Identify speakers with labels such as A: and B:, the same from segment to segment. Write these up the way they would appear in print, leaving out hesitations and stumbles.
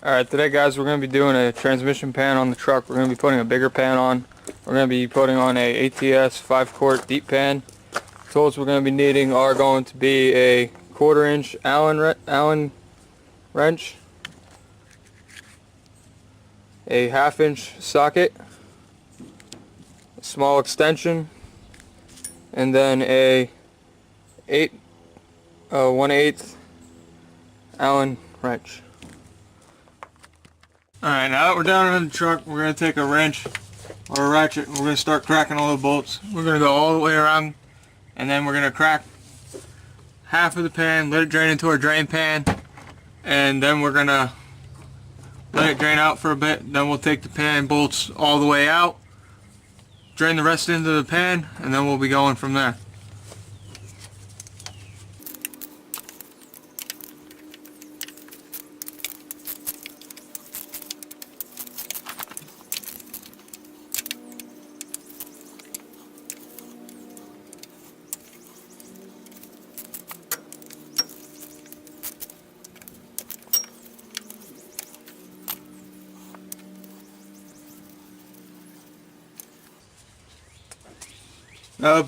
A: Alright, today guys we're going to be doing a transmission pan on the truck. We're going to be putting a bigger pan on. We're going to be putting on a ATS 5-quart deep pan. Tools we're going to be needing are going to be a 1/4 inch Allen wrench, a 1/2 inch socket, a small extension, and then a 1/8 Allen wrench. Alright, now that we're down in the truck, we're going to take a wrench or a ratchet and we're going to start cracking all the bolts. We're going to go all the way around and then we're going to crack half of the pan, let it drain into our drain pan, and then we're going to let it drain out for a bit. Then we'll take the pan bolts all the way out, drain the rest into the pan, and then we'll be going from there.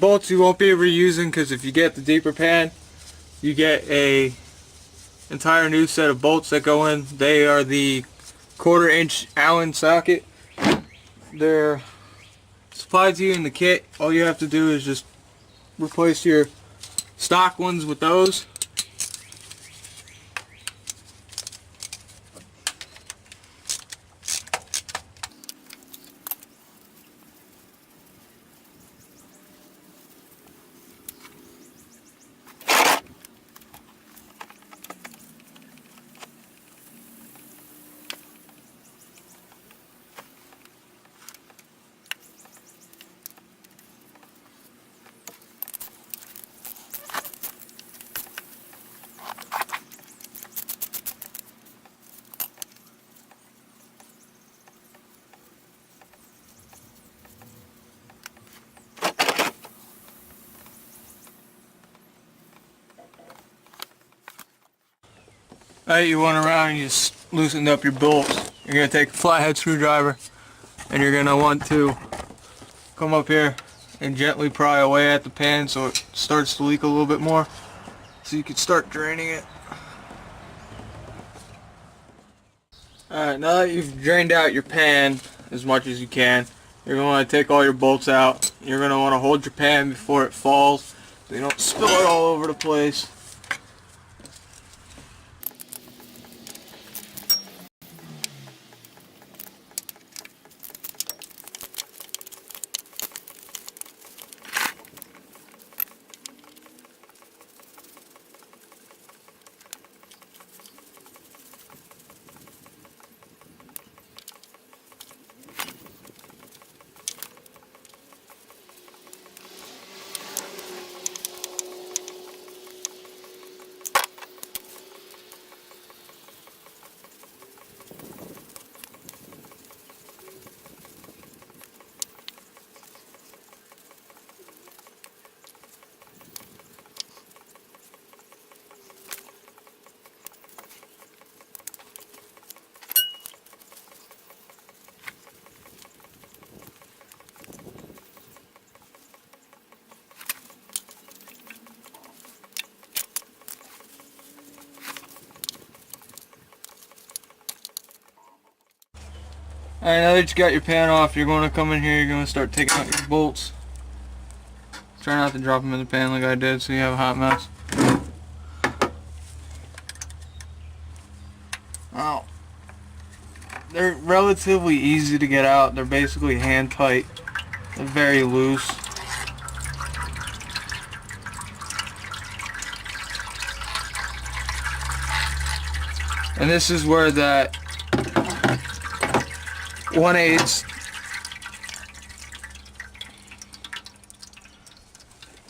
A: Bolts you won't be reusing, because if you get the deeper pan, you get a entire new set of bolts that go in. They are the 1/4 inch Allen socket. They're supplied to you in the kit. All you have to do is just replace your stock ones with those. Alright, you went around and you just loosened up your bolts. You're going to take a flathead screwdriver and you're going to want to come up here and gently pry away at the pan so it starts to leak a little bit more, so you can start draining it. Alright, now that you've drained out your pan as much as you can, you're going to want to take all your bolts out. You're going to want to hold your pan before it falls so you don't spill it all over the place. Alright, now that you got your pan off, you're going to come in here, you're going to start taking out your bolts. Try not to drop them in the pan like I did so you have a hot mess. Now, they're relatively easy to get out. They're basically hand tight. They're very loose. And this is where that 1/8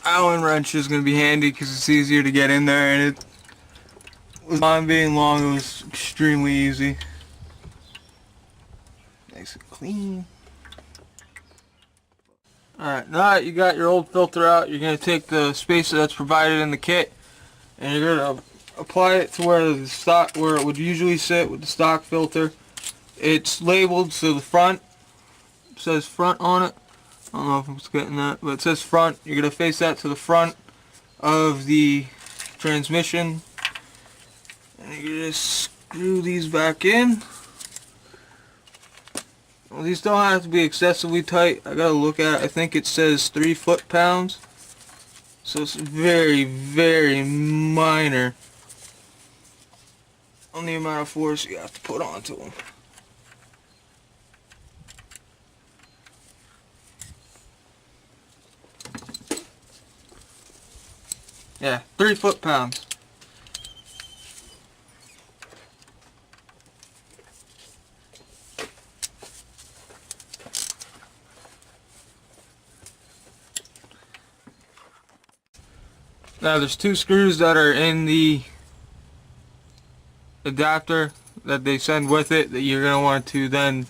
A: Allen wrench is going to be handy because it's easier to get in there, and it, with mine being long, it was extremely easy. Nice and clean. Alright, now that you got your old filter out, you're going to take the spacer that's provided in the kit and you're going to apply it to where it would usually sit with the stock filter. It's labeled, so the front says front on it. I don't know if I'm getting that, but it says front. You're gonna face that to the front of the transmission, and you just screw these back in. Well, these don't have to be excessively tight. I gotta look at it. I think it says 3 foot-pounds, so it's very, very minor on the amount of force you have to put onto them. Yeah, 3 foot-pounds. Now there's 2 screws that are in the adapter that they send with it that you're going to want to then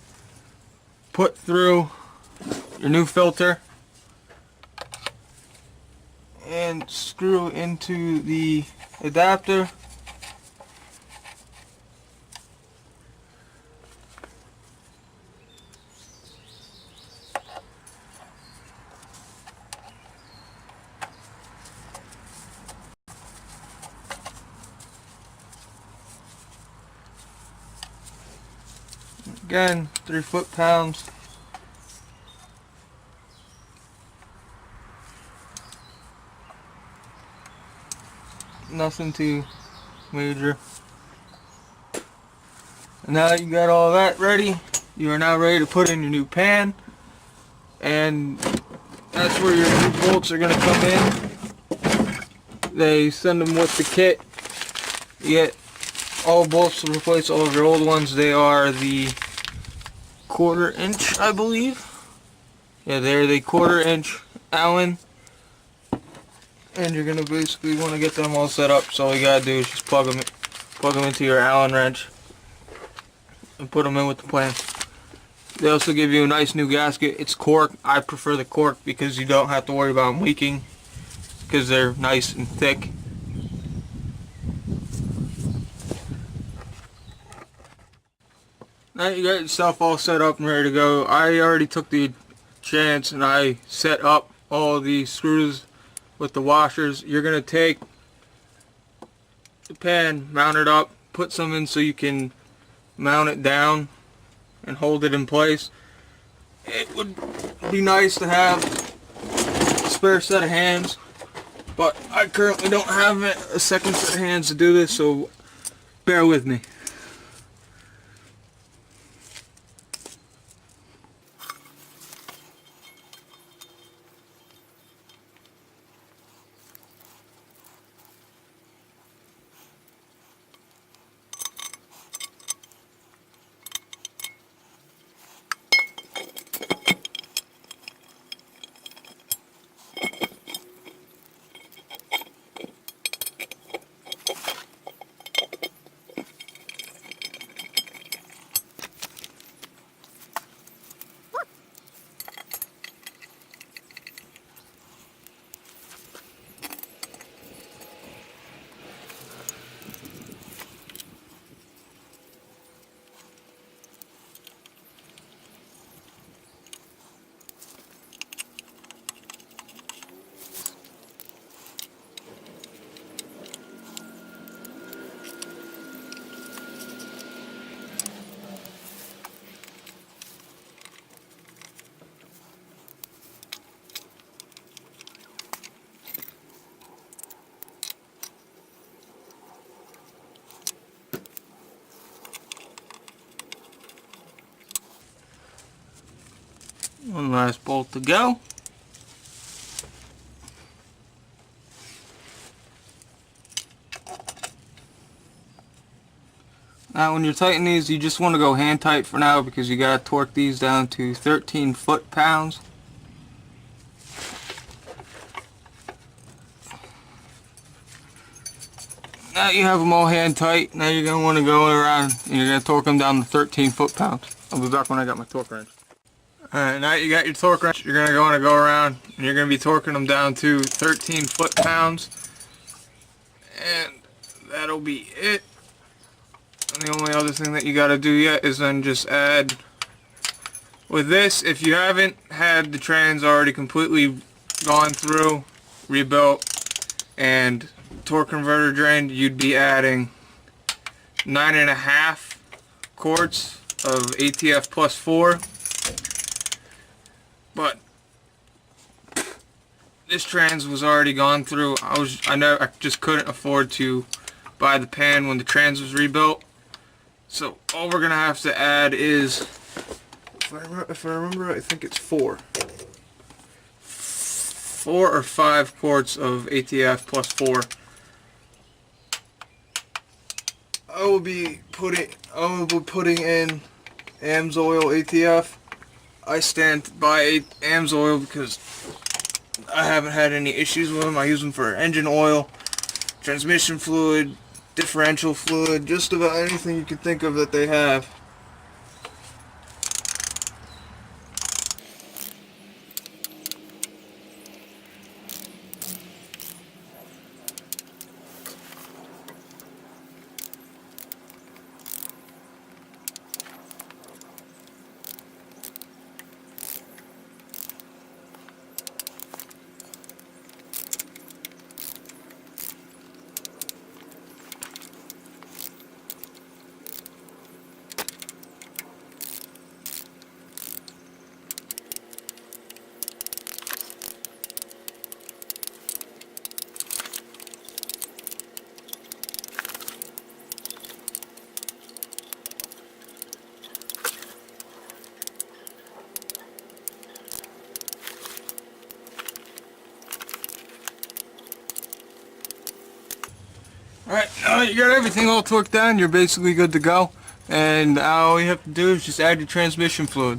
A: put through your new filter and screw into the adapter. Again, 3 foot-pounds. Nothing too major. And now that you got all that ready, you are now ready to put in your new pan. And that's where your new bolts are going to come in. They send them with the kit. You get all bolts to replace all of your old ones. They are the 1/4 inch, I believe. Yeah, they're the 1/4 inch Allen. And you're gonna basically want to get them all set up. So all you gotta do is just plug them into your Allen wrench and put them in with the plan. They also give you a nice new gasket. It's cork. I prefer the cork because you don't have to worry about them leaking because they're nice and thick. Now you got yourself all set up and ready to go. I already took the chance and I set up all the screws with the washers. You're going to take the pan, mount it up, put some in so you can mount it down and hold it in place. It would be nice to have a spare set of hands, but I currently don't have a second set of hands to do this, so bear with me. One last bolt to go. Now when you're tightening these, you just want to go hand tight for now because you got to torque these down to 13 foot-pounds. Now you have them all hand tight. Now you're going to want to go around and you're going to torque them down to 13 foot-pounds. I'll be back when I got my torque wrench. Alright, now you got your torque wrench. You're going to want to go around and you're going to be torquing them down to 13 foot-pounds. And that'll be it. And the only other thing that you gotta do yet is then just add, with this, if you haven't had the trans already completely gone through, rebuilt, and torque converter drained, you'd be adding 9.5 quarts of ATF plus 4. But this trans was already gone through. I just couldn't afford to buy the pan when the trans was rebuilt. So all we're gonna have to add is, if I remember, I think it's 4 or 5 quarts of ATF plus 4. I will be putting in AMSOIL ATF. I stand by AMSOIL because I haven't had any issues with them. I use them for engine oil, transmission fluid, differential fluid, just about anything you can think of that they have. Alright, now that you got everything all torqued down, you're basically good to go. And all you have to do is just add your transmission fluid.